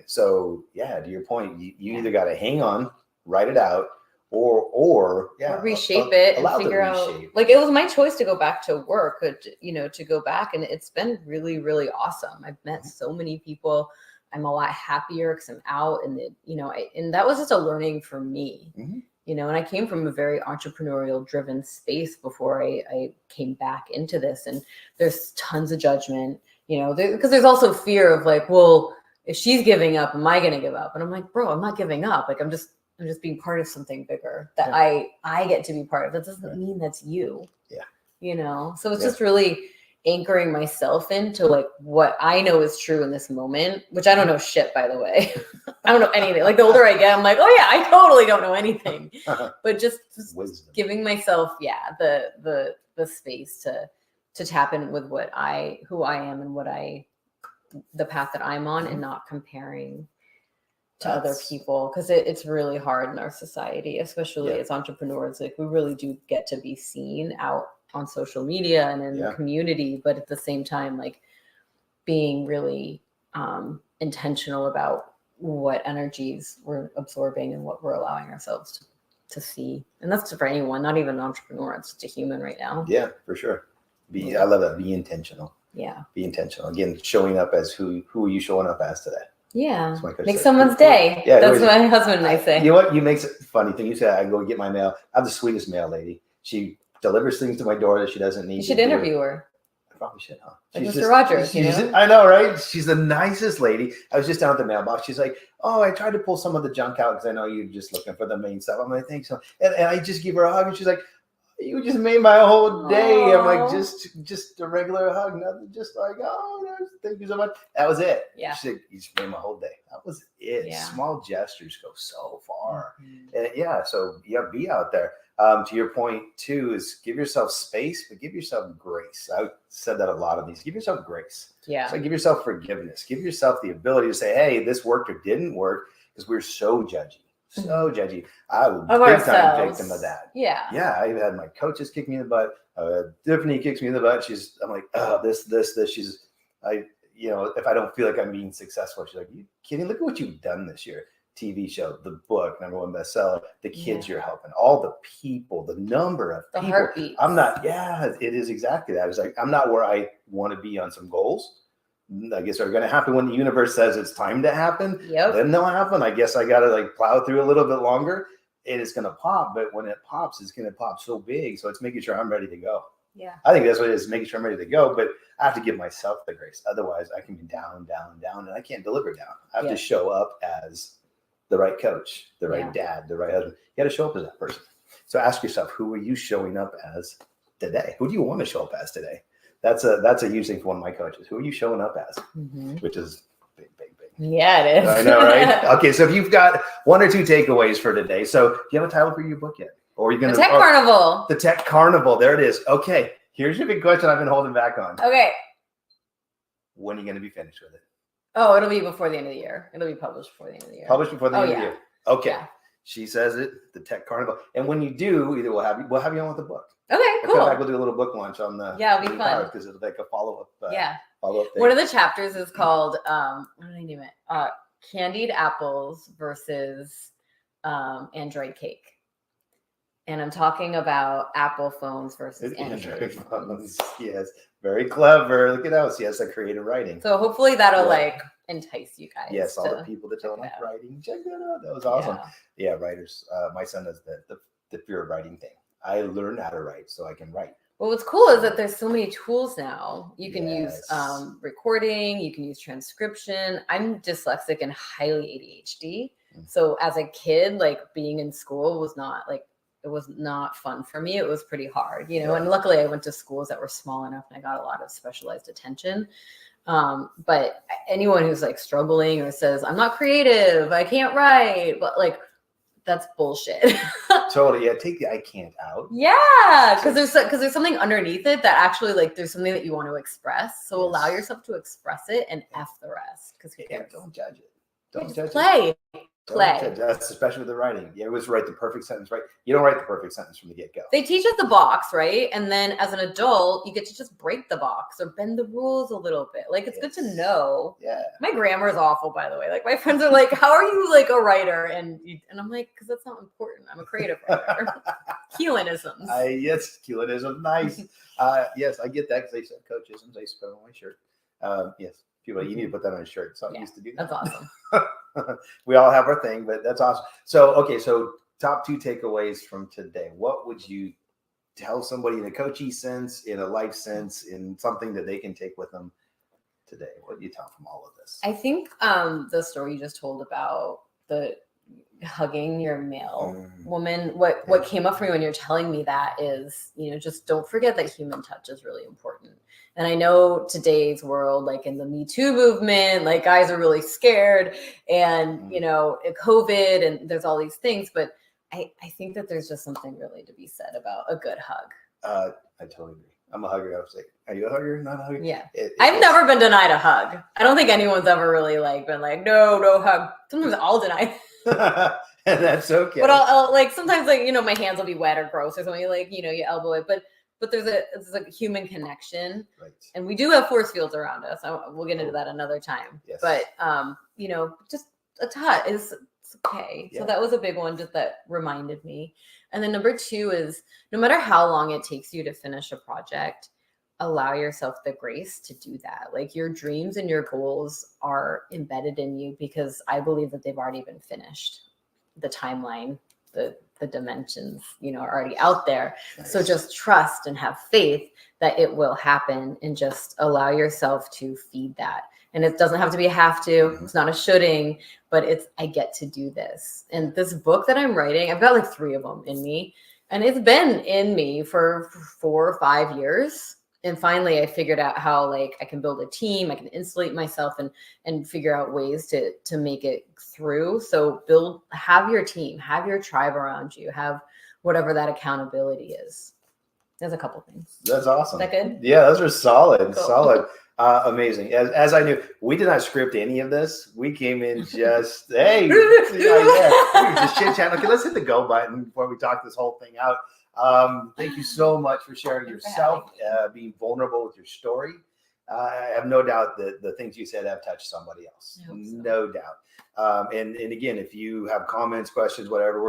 So yeah, to your point, you either got to hang on, write it out, or reshape it and figure out. Like, it was my choice to go back to work, to go back, and it's been really, really awesome. I've met so many people. I'm a lot happier because I'm out, and and that was just a learning for me. And I came from a very entrepreneurial driven space before I came back into this, and there's tons of judgment, because there's also fear of like, well, if she's giving up, am I going to give up? And I'm like, bro, I'm not giving up. Like, I'm just being part of something bigger that I get to be part of. That doesn't mean that's you. Yeah. So it's just really anchoring myself into like what I know is true in this moment, which I don't know shit, by the way. I don't know anything. Like, the older I get, I'm like, oh yeah, I totally don't know anything. But just giving myself, the space to tap in with who I am and the path that I'm on, and not comparing to other people, because it's really hard in our society, especially as entrepreneurs. Like, we really do get to be seen out on social media and in the community, but at the same time, like, being really intentional about what energies we're absorbing and what we're allowing ourselves to see. And that's for anyone, not even an entrepreneur. It's just a human right now. Yeah, for sure. I love that. Be intentional. Yeah. Be intentional. Again, showing up as who are you showing up as today? Yeah. Make someone's day. Yeah, that's what my husband and I say. You know what? You make it funny thing. You said I go get my mail. I have the sweetest mail lady. She delivers things to my door that she doesn't need. You should interview her. I probably should, huh? Like Mr. Rogers, I know, right? She's the nicest lady. I was just down at the mailbox. She's like, oh, I tried to pull some of the junk out because I know you're just looking for the main stuff. I'm like, thanks. And I just give her a hug, and she's like, you just made my whole day. Aww. I'm like, just a regular hug, nothing. Just like, oh, thank you so much. That was it. Yeah. She's like, you just made my whole day. That was it. Yeah. Small gestures go so far. And so be out there. To your point too, is give yourself space, but give yourself grace. I said that a lot of these. Give yourself grace. Yeah. So give yourself forgiveness. Give yourself the ability to say, hey, this worked or didn't work, because we're so judgy. So judgy. I was a big time victim of that. Yeah. Yeah. I've had my coaches kick me in the butt. Tiffany kicks me in the butt. I'm like, oh, this. If I don't feel like I'm being successful, she's like, you kidding? Look at what you've done this year. TV show, the book, #1 bestseller, the kids you're helping, all the people, the number of people. Heartbeats. I'm not, it is exactly that. It's like, I'm not where I want to be on some goals. I guess are going to happen when the universe says it's time to happen. Yep. Then they'll happen. I guess I got to like plow through a little bit longer. It is going to pop, but when it pops, it's going to pop so big. So it's making sure I'm ready to go. Yeah. I think that's what it is, making sure I'm ready to go. But I have to give myself the grace. Otherwise, I can be down, and I can't deliver down. I have to show up as the right coach, the right dad, the right husband. You got to show up as that person. So ask yourself, who are you showing up as today? Who do you want to show up as today? That's a huge thing for one of my coaches. Who are you showing up as? Which is big. Yeah, it is. I know, right? Okay, so if you've got one or two takeaways for today. So do you have a title for your book yet? Or are you going to? The Tech Carnival. The Tech Carnival. There it is. Okay, here's your big question I've been holding back on. Okay. When are you going to be finished with it? Oh, it'll be before the end of the year. It'll be published before the end of the year. Published before the end of the year. Okay. Yeah. She says it, the Tech Carnival. And when you do, either we'll have you on with the book. Okay, cool. Come back, we'll do a little book launch on the it'll be fun because it'll make a follow-up. Follow-up thing. One of the chapters is called what did I name it? Candied apples versus Android cake. And I'm talking about Apple phones versus Android phones. Yes, very clever. Look at us. Yes, I creative writing. So hopefully that'll entice you guys. Yes, all the people that don't like writing, check that out. That was awesome. Yeah, writers. My son does the fear of writing thing. I learned how to write so I can write. Well, what's cool is that there's so many tools now. You can use recording, you can use transcription. I'm dyslexic and highly ADHD. So as a kid, like being in school was not like, it was not fun for me. It was pretty hard, and luckily I went to schools that were small enough and I got a lot of specialized attention. But anyone who's like struggling or says, I'm not creative, I can't write, but like, that's bullshit. Totally. Yeah. Take the I can't out. Yeah. Because there's something underneath it that actually like there's something that you want to express. So allow yourself to express it and F the rest. Because don't judge it. Don't judge play. it. play. That's especially with the writing. You always write the perfect sentence, right? You don't write the perfect sentence from the get-go. They teach us the box, right? And then as an adult, you get to just break the box or bend the rules a little bit. Like, it's good to know. Yeah. My grammar is awful, by the way. Like, my friends are like, how are you like a writer? And I'm like, because that's not important. I'm a creative writer. Keelinisms. Yes, Keelinism. Nice. Yes, I get that because they said coachisms. I used to put it on my shirt. Yes. People, you need to put that on a shirt. So I used to do that. That's awesome. We all have our thing, but that's awesome. So, okay. So top 2 takeaways from today. What would you tell somebody in a coachy sense, in a life sense, in something that they can take with them today? What do you tell from all of this? I think the story you just told about the hugging your male woman, what came up for me when you're telling me that is, just don't forget that human touch is really important. And I know today's world, like in the Me Too movement, like guys are really scared and, COVID and there's all these things, but I think that there's just something really to be said about a good hug. I totally agree. I'm a hugger. I was like, are you a hugger? Not a hugger? Yeah. I've never been denied a hug. I don't think anyone's ever really been like, no hug. Sometimes I'll deny. And that's okay. But I'll like sometimes my hands will be wet or gross or something, you elbow it. But there's a human connection. Right. And we do have force fields around us. We'll get into that another time. Yes. But just a touch is okay. Yeah. So that was a big one just that reminded me. And then number 2 is no matter how long it takes you to finish a project, allow yourself the grace to do that. Like your dreams and your goals are embedded in you because I believe that they've already been finished. The timeline, the dimensions, are already out there. Nice. So just trust and have faith that it will happen and just allow yourself to feed that. And it doesn't have to be a have to, it's not a shoulding, but it's, I get to do this. And this book that I'm writing, I've got like 3 of them in me and it's been in me for 4 or 5 years. And finally I figured out how I can build a team, I can insulate myself and figure out ways to make it through. So have your team, have your tribe around you, have whatever that accountability is. There's a couple things. That's awesome. Is that good? Yeah, those are solid. Cool. Solid. Amazing. As I knew, we did not script any of this. We came in just, hey, we were just chit chatting. Okay, let's hit the go button before we talk this whole thing out. Thank you so much for sharing yourself, being vulnerable with your story. I have no doubt that the things you said have touched somebody else. No doubt. And again, if you have comments, questions, whatever,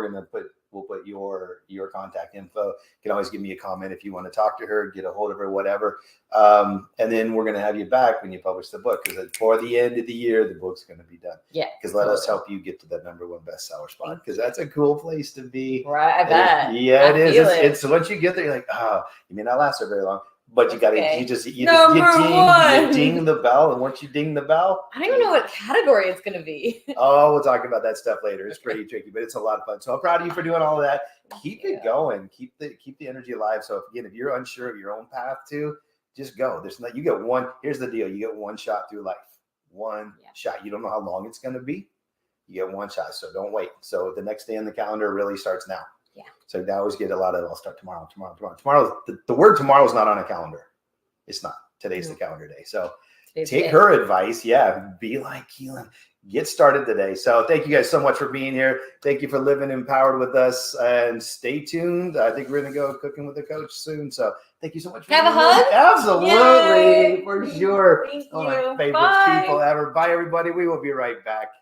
we'll put your contact info. You can always give me a comment if you want to talk to her, get a hold of her, whatever. And then we're going to have you back when you publish the book because before the end of the year, the book's going to be done. Yeah. Because let us help you get to that #1 bestseller spot because that's a cool place to be. Right. I bet. Yeah, it is. It's once you get there, you're like, oh, you may not last so very long. But you got to, you ding the bell. And once you ding the bell. I don't even know what category it's going to be. Oh, we'll talk about that stuff later. It's pretty tricky, but it's a lot of fun. So I'm proud of you for doing all of that. Keep it going. Keep the energy alive. So if you're unsure of your own path too, just go. You get one. Here's the deal. You get one shot through life. One shot. You don't know how long it's going to be. You get one shot. So don't wait. So the next day on the calendar really starts now. Yeah. So I always get a lot of, I'll start tomorrow. The word tomorrow is not on a calendar. It's not. Today's the calendar day. So take her advice. Yeah. Be like Keelin. Get started today. So thank you guys so much for being here. Thank you for living empowered with us and stay tuned. I think we're going to go cooking with the coach soon. So thank you so much. Have a hug? Absolutely. Yay. For sure. Thank One of you. my favorite Bye. people ever. Bye everybody. We will be right back.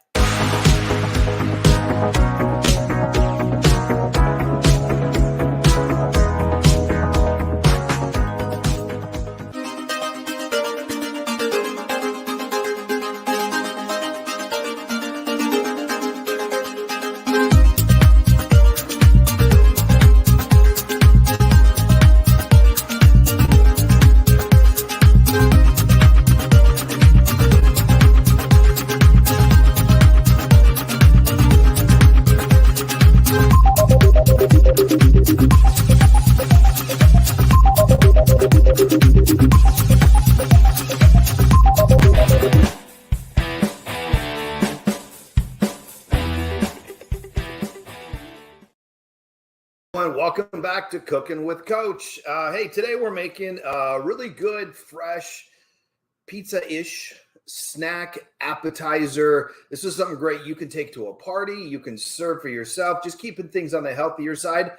Welcome back to Cooking with Coach. Hey, today we're making a really good, fresh pizza-ish snack, appetizer. This is something great you can take to a party. You can serve for yourself, just keeping things on the healthier side.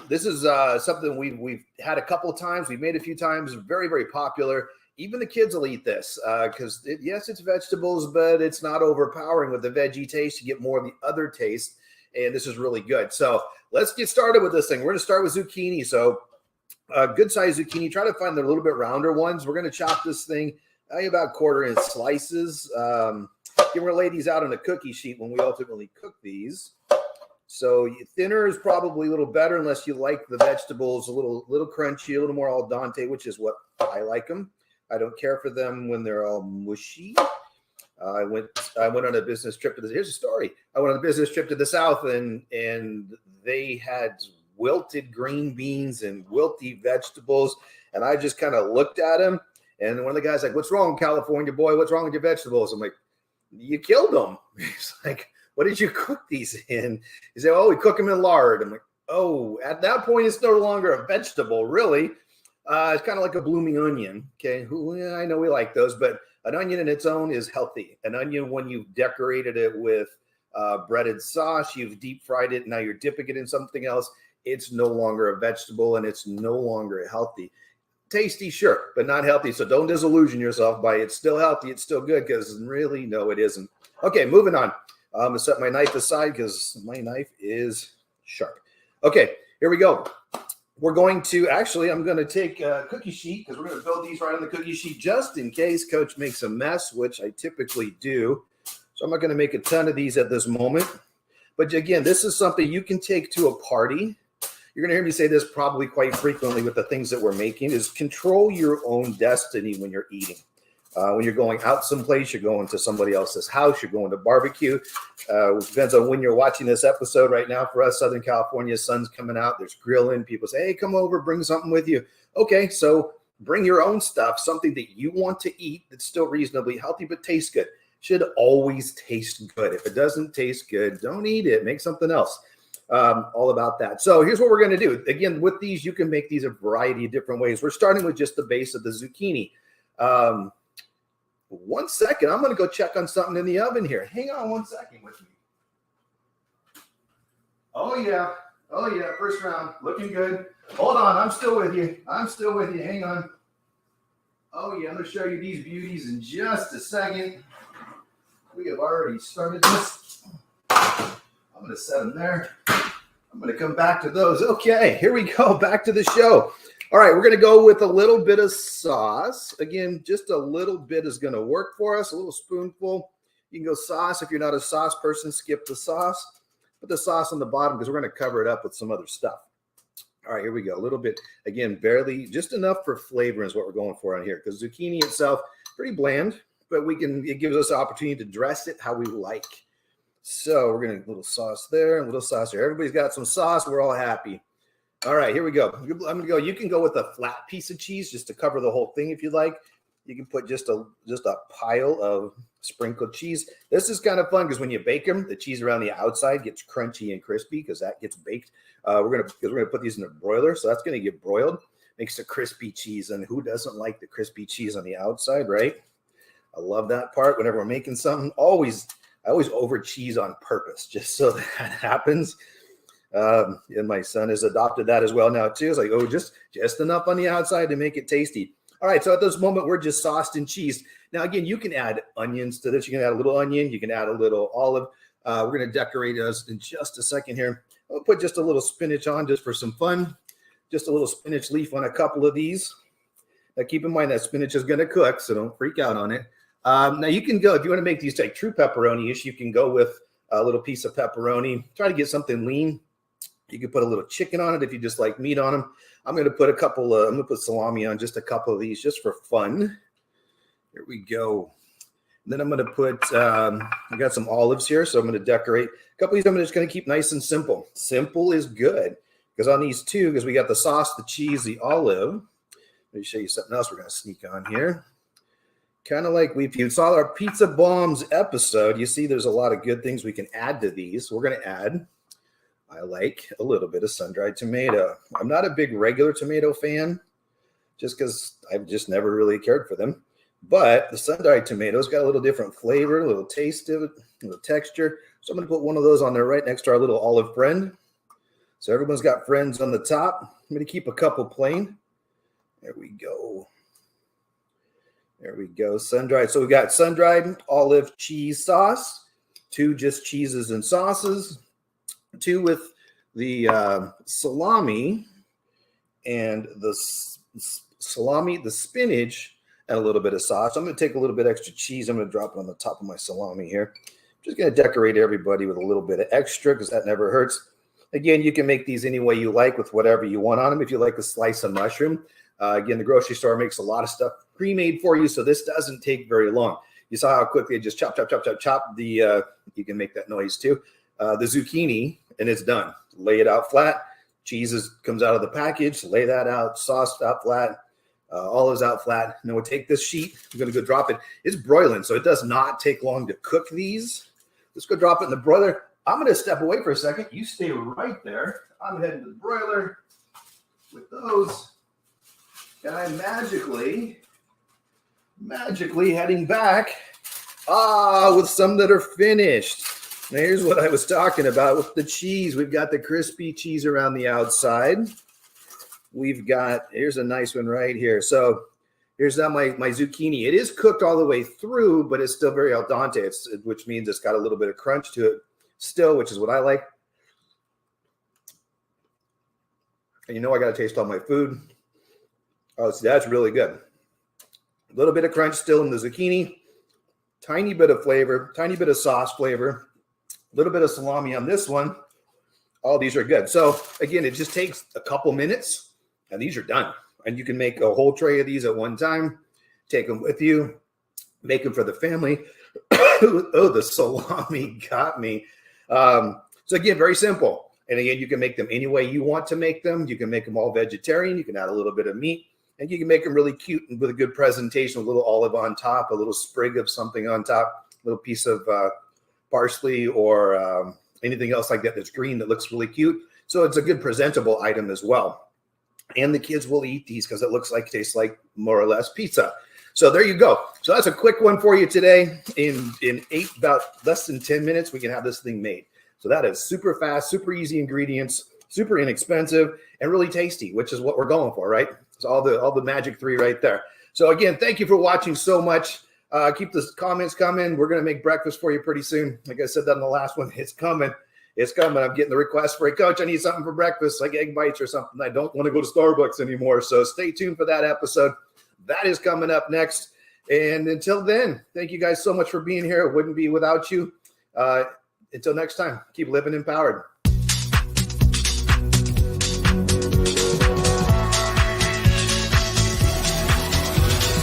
This is something we've had a couple of times. We've made a few times. Very, very popular. Even the kids will eat this because, yes, it's vegetables, but it's not overpowering with the veggie taste. You get more of the other taste, and this is really good. So let's get started with this thing. We're going to start with zucchini. So good size zucchini. Try to find the little bit rounder ones. We're going to chop this thing about 1/4 inch slices. We're going to lay these out on a cookie sheet when we ultimately cook these. So thinner is probably a little better unless you like the vegetables a little crunchy, a little more al dente, which is what I like them. I don't care for them when they're all mushy. I went on a business trip to here's a story. I went on a business trip to the South and they had wilted green beans and wilty vegetables. And I just kind of looked at them. And one of the guys like, "What's wrong, California boy? What's wrong with your vegetables?" I'm like, "You killed them." He's like, "What did you cook these in?" He said, "Oh, we cook them in lard." I'm like, "Oh, at that point, it's no longer a vegetable, really. It's kind of like a blooming onion." Okay, I know we like those, but an onion in its own is healthy. An onion, when you've decorated it with breaded sauce, you've deep fried it, now you're dipping it in something else, it's no longer a vegetable and it's no longer healthy. Tasty, sure, but not healthy. So don't disillusion yourself by it's still healthy, it's still good, because really, no, it isn't. Okay, moving on. I'm going to set my knife aside because my knife is sharp. Okay, here we go. We're going to, actually, I'm going to take a cookie sheet because we're going to build these right on the cookie sheet just in case Coach makes a mess, which I typically do. So I'm not going to make a ton of these at this moment. But again, this is something you can take to a party. You're going to hear me say this probably quite frequently with the things that we're making, is control your own destiny when you're eating. When you're going out someplace, you're going to somebody else's house, you're going to barbecue. It depends on when you're watching this episode. Right now, for us, Southern California, sun's coming out, there's grilling. People say, "Hey, come over, bring something with you." Okay, so bring your own stuff, something that you want to eat that's still reasonably healthy but tastes good. Should always taste good. If it doesn't taste good, don't eat it. Make something else. All about that. So here's what we're going to do. Again, with these, you can make these a variety of different ways. We're starting with just the base of the zucchini. 1 second. I'm going to go check on something in the oven here. Hang on 1 second with me. Oh, yeah. Oh, yeah. First round. Looking good. Hold on. I'm still with you. Hang on. Oh, yeah. I'm going to show you these beauties in just a second. We have already started this. I'm going to set them there. I'm going to come back to those. Okay, here we go. Back to the show. All right, we're going to go with a little bit of sauce. Again, just a little bit is going to work for us, a little spoonful. You can go sauce. If you're not a sauce person, skip the sauce. Put the sauce on the bottom because we're going to cover it up with some other stuff. All right, here we go. A little bit, again, barely, just enough for flavor is what we're going for on here, because zucchini itself, pretty bland, but it gives us the opportunity to dress it how we like. So we're going to a little sauce there, a little sauce there. Everybody's got some sauce. We're all happy. All right, here we go. I'm going to go. You can go with a flat piece of cheese just to cover the whole thing if you like. You can put just a pile of sprinkled cheese. This is kind of fun because when you bake them, the cheese around the outside gets crunchy and crispy because that gets baked. We're gonna put these in a broiler, so that's going to get broiled. Makes a crispy cheese, and who doesn't like the crispy cheese on the outside, right? I love that part. Whenever we're making something, I always over cheese on purpose just so that happens. And my son has adopted that as well now too. It's like, oh, just enough on the outside to make it tasty. All right, so at this moment, we're just sauced and cheese. Now, again, you can add onions to this. You can add a little onion. You can add a little olive. We're going to decorate us in just a second here. I'll put just a little spinach on just for some fun. Just a little spinach leaf on a couple of these. Now, keep in mind that spinach is going to cook, so don't freak out on it. Now, you can go, if you want to make these like true pepperoni-ish, you can go with a little piece of pepperoni. Try to get something lean. You can put a little chicken on it if you just like meat on them. I'm going to put I'm going to put salami on just a couple of these just for fun. Here we go. And then I'm going to put, I got some olives here, so I'm going to decorate. A couple of these I'm just going to keep nice and simple. Simple is good because on these two, because we got the sauce, the cheese, the olive. Let me show you something else we're going to sneak on here. Kind of like you saw our Pizza Bombs episode. You see there's a lot of good things we can add to these. We're going to add, I like a little bit of sun-dried tomato. I'm not a big regular tomato fan just because I've just never really cared for them. But the sun-dried tomatoes got a little different flavor, a little taste of it, a little texture. So I'm going to put one of those on there right next to our little olive friend. So everyone's got friends on the top. I'm going to keep a couple plain. There we go. There we go. Sun-dried. So we got sun-dried olive cheese sauce, 2 just cheeses and sauces, 2 with the salami and the salami, the spinach, and a little bit of sauce. I'm going to take a little bit extra cheese. I'm going to drop it on the top of my salami here. Just going to decorate everybody with a little bit of extra because that never hurts. Again, you can make these any way you like with whatever you want on them. If you like a slice of mushroom, again, the grocery store makes a lot of stuff pre-made for you, so this doesn't take very long. You saw how quickly I just chop the, you can make that noise too, the zucchini, and it's done. Lay it out flat. Cheese comes out of the package. Lay that out, sauce out flat, olives out flat. Now we'll take this sheet. I'm going to go drop it. It's broiling, so it does not take long to cook these. Let's go drop it in the broiler. I'm going to step away for a second. You stay right there. I'm heading to the broiler with those. And I'm magically heading back with some that are finished. Now here's what I was talking about with the cheese. We've got the crispy cheese around the outside. We've got, here's a nice one right here. So here's my zucchini. It is cooked all the way through, but it's still very al dente, which means it's got a little bit of crunch to it still, which is what I like. And you know I got to taste all my food. Oh, so that's really good. A little bit of crunch still in the zucchini. Tiny bit of flavor, tiny bit of sauce flavor. A little bit of salami on this one. All these are good. So again, it just takes a couple minutes and these are done. And you can make a whole tray of these at one time. Take them with you. Make them for the family. Oh, the salami got me. So again, very simple. And again, you can make them any way you want to make them. You can make them all vegetarian. You can add a little bit of meat. And you can make them really cute and with a good presentation, a little olive on top, a little sprig of something on top, a little piece of parsley or anything else like that that's green that looks really cute. So it's a good presentable item as well. And the kids will eat these because it tastes like more or less pizza. So there you go. So that's a quick one for you today. In about less than 10 minutes, we can have this thing made. So that is super fast, super easy ingredients, super inexpensive, and really tasty, which is what we're going for, right? It's all the magic 3 right there. So again, thank you for watching so much. Keep the comments coming. We're going to make breakfast for you pretty soon. Like I said that in the last one, it's coming. It's coming. I'm getting the request for a coach. I need something for breakfast, like egg bites or something. I don't want to go to Starbucks anymore. So stay tuned for that episode. That is coming up next. And until then, thank you guys so much for being here. It wouldn't be without you. Until next time, keep living empowered.